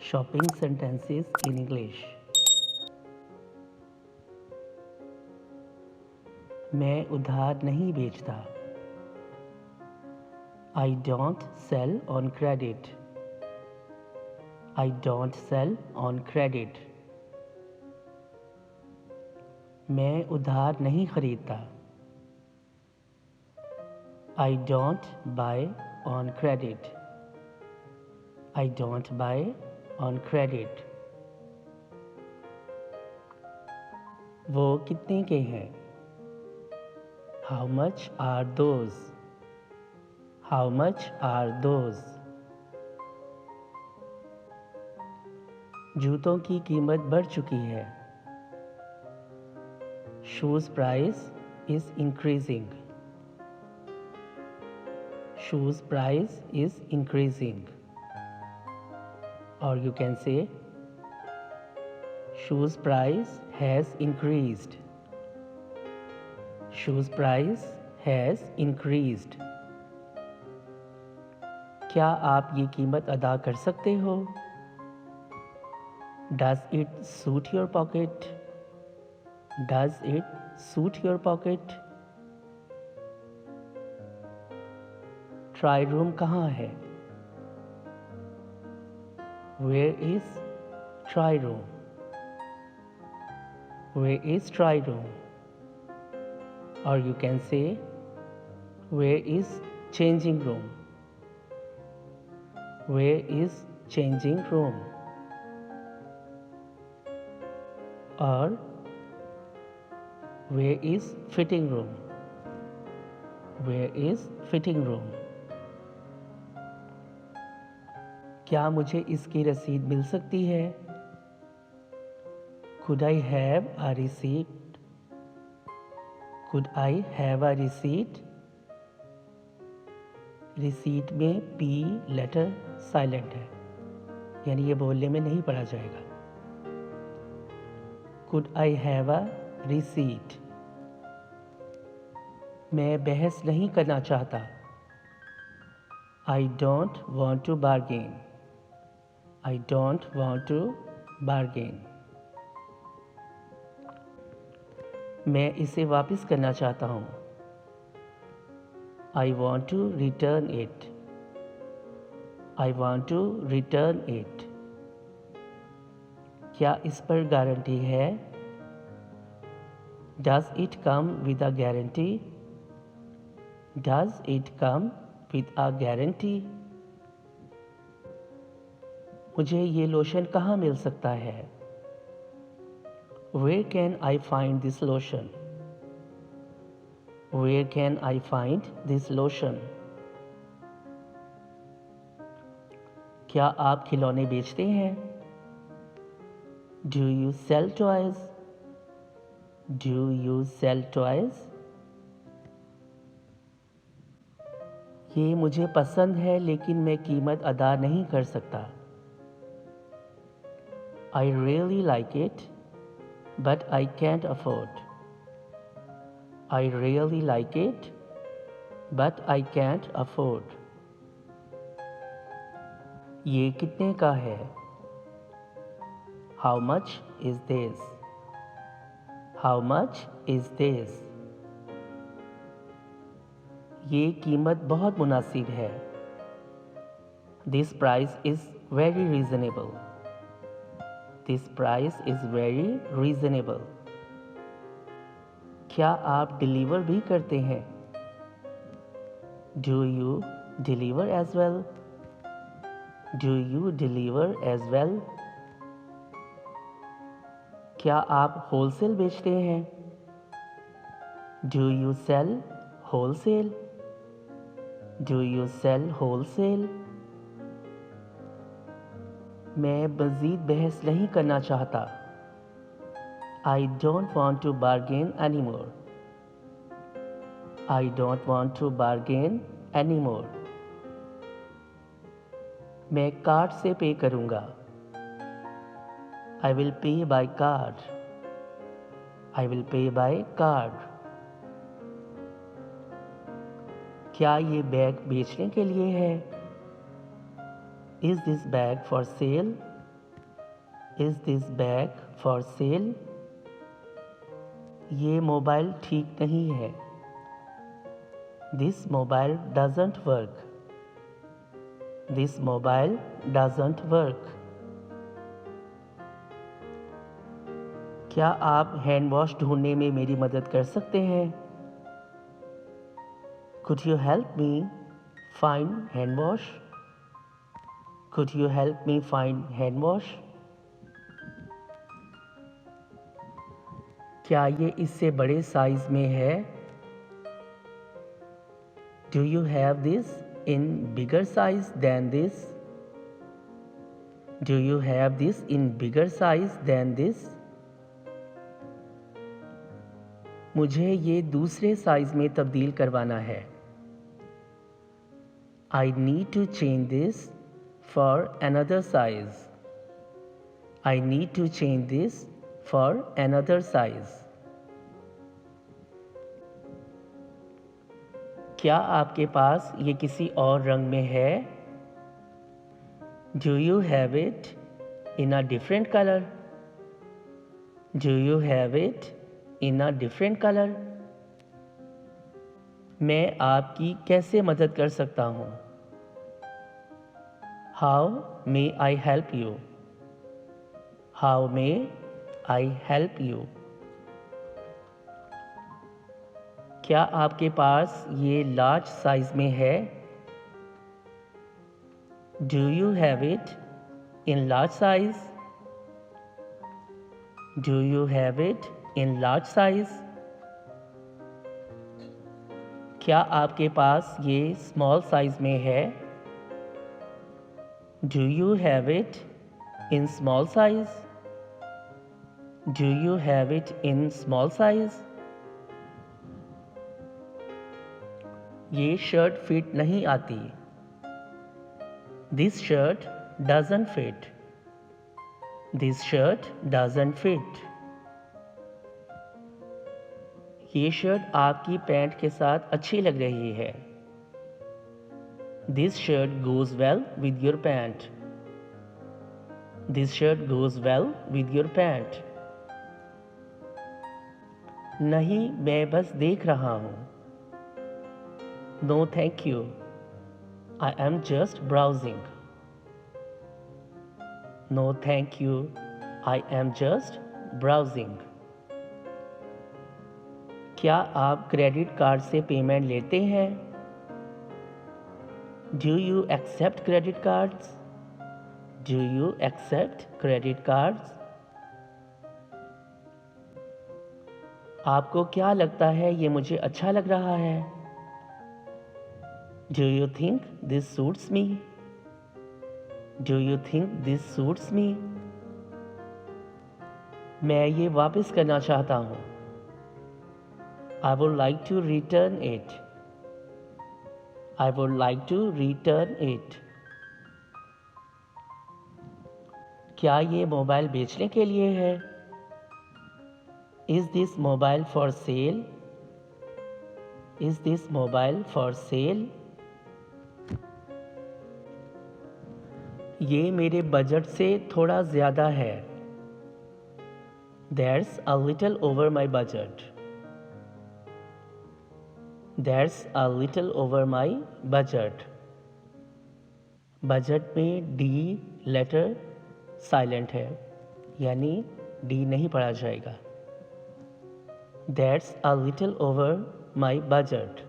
Shopping sentences in English. मैं उधार नहीं बेचता. I don't sell on credit. I don't sell on credit. मैं उधार नहीं खरीदता. I don't buy on credit. I don't buy on credit. वो कितने के हैं? How much are those? How much are those? जूतों की कीमत बढ़ चुकी है. Shoes price is increasing. Shoes price is increasing. Or you can say shoes price has increased. Shoes price has increased. क्या आप ये कीमत अदा कर सकते हो? Does it suit your pocket? Does it suit your pocket? Try room कहाँ है? Where is try room? Where is try room? Or you can say where is changing room? Where is changing room? Or where is fitting room? Where is fitting room? क्या मुझे इसकी रसीद मिल सकती है? Could I have a receipt? Could I have a receipt? Receipt में P letter silent है, यानी ये बोलने में नहीं पढ़ा जाएगा. Could I have a receipt? मैं बहस नहीं करना चाहता. I don't want to bargain. I don't want to bargain. मैं इसे वापस करना चाहता हूँ. I want to return it. I want to return it. क्या इस पर गारंटी है? Does it come with a guarantee? Does it come with a guarantee? मुझे ये लोशन कहाँ मिल सकता है? Where can I find this lotion? Where can I find this lotion? क्या आप खिलौने बेचते हैं? Do you sell toys? Do you sell toys? ये मुझे पसंद है लेकिन मैं कीमत अदा नहीं कर सकता. I really like it, but I can't afford. I really like it, but I can't afford. ये कितने का है? How much is this? How much is this? ये कीमत बहुत मुनासिब है. This price is very reasonable. This price is very reasonable. क्या आप डिलीवर भी करते हैं? Do you deliver as well? Do you deliver as well? क्या आप होलसेल बेचते हैं? Do you sell wholesale? Do you sell wholesale? मैं मज़ीद बहस नहीं करना चाहता. I don't want to bargain anymore. I don't want to bargain anymore. मैं कार्ड से पे करूँगा. I will pay by card. I will pay by card. क्या ये बैग बेचने के लिए है? Is this bag for sale? Is this bag for sale? ये मोबाइल ठीक नहीं है. This mobile doesn't work. This mobile doesn't work. क्या आप हैंड वॉश ढूंढने में मेरी मदद कर सकते हैं? Could you help me find hand wash? Could you help me find hand wash? क्या ये इससे बड़े साइज में है? Do you have this in bigger size than this? Do you have this in bigger size than this? मुझे ये दूसरे size में तब्दील करवाना है. I need to change this for another size. I need to change this for another size. क्या आपके पास ये किसी और रंग में है? Do you have it in a different color? Do you have it in a different color? मैं आपकी कैसे मदद कर सकता हूँ? How may I help you? How may I help you? क्या आपके पास ये लार्ज साइज में है? Do you have it in large size? Do you have it in large size? क्या आपके पास ये स्मॉल साइज में है? Do you have it in small size? Do you have it in small size? ये shirt fit नहीं आती. This shirt doesn't fit. This shirt doesn't fit. ये shirt आपकी पैंट के साथ अच्छी लग रही है. This shirt goes well with your pant. This shirt goes well with your pant. नहीं, मैं बस देख रहा हूँ. No, thank you. I am just browsing. No, thank you. I am just browsing. क्या आप क्रेडिट कार्ड से पेमेंट लेते हैं? Do you accept credit cards? Do you accept credit cards? आपको क्या लगता है ये मुझे अच्छा लग रहा है? Do you think this suits me? Do you think this suits me? मैं ये वापस करना चाहता हूँ. I would like to return it. I would like to return it. क्या ये मोबाइल बेचने के लिए है? Is this mobile for sale? Is this mobile for sale? ये मेरे बजट से थोड़ा ज़्यादा है. That's a little over my budget. That's a little over my budget. Budget में D लेटर साइलेंट है, यानी D नहीं पढ़ा जाएगा. That's a little over my budget.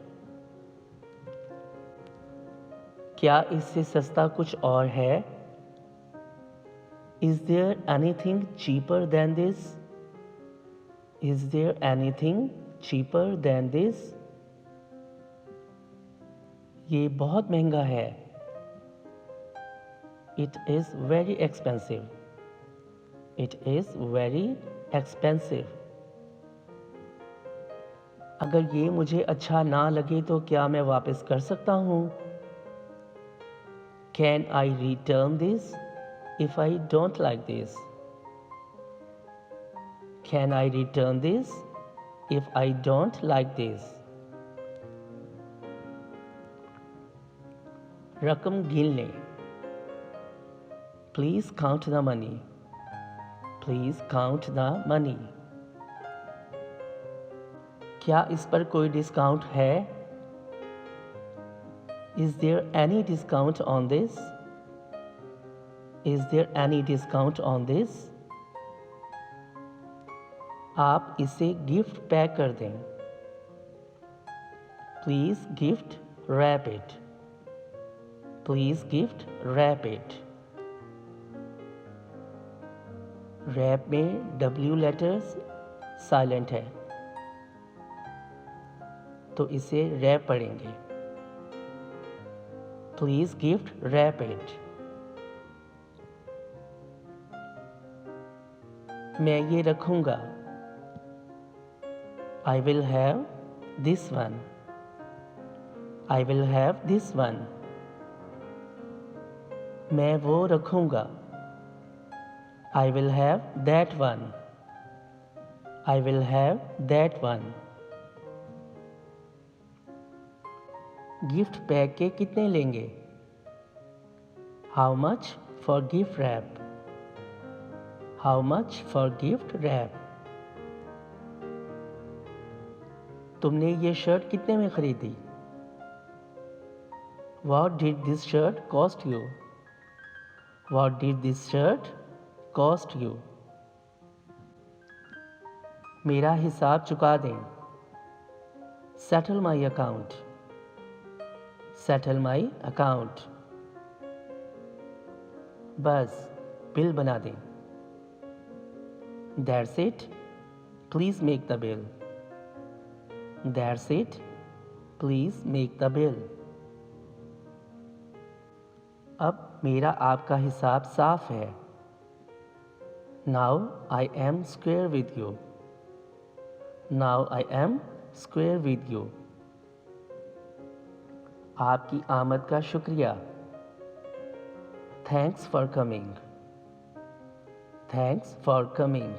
क्या इससे सस्ता कुछ और है? Is there anything cheaper than this? Is there anything cheaper than this? ये बहुत महंगा है. It is very expensive. It is very expensive. अगर ये मुझे अच्छा ना लगे तो क्या मैं वापस कर सकता हूँ? Can I return this if I don't like this? Can I return this if I don't like this? रकम गिन लें. Please count the money. Please count the money. क्या इस पर कोई डिस्काउंट है? Is there any discount on this? Is there any discount on this? आप इसे गिफ्ट पैक कर दें. Please gift wrap it. Please gift wrap it. Wrap में W लेटर्स साइलेंट है, तो इसे रैप पढ़ेंगे. Please gift wrap it. मैं ये रखूंगा. I will have this one. I will have this one. मैं वो रखूंगा. I will have that one. I will have that one. Gift pack के कितने लेंगे? How much for gift wrap? How much for gift wrap? तुमने ये shirt कितने में खरीदी? What did this shirt cost you? What did this shirt cost you? मेरा हिसाब चुका दें. Settle my account. Settle my account. बस बिल बना दें. That's it. Please make the bill. That's it. Please make the bill. अब मेरा आपका हिसाब साफ है. Now I am square with you. Now I am square with you. आपकी आमद का शुक्रिया. Thanks for coming. Thanks for coming.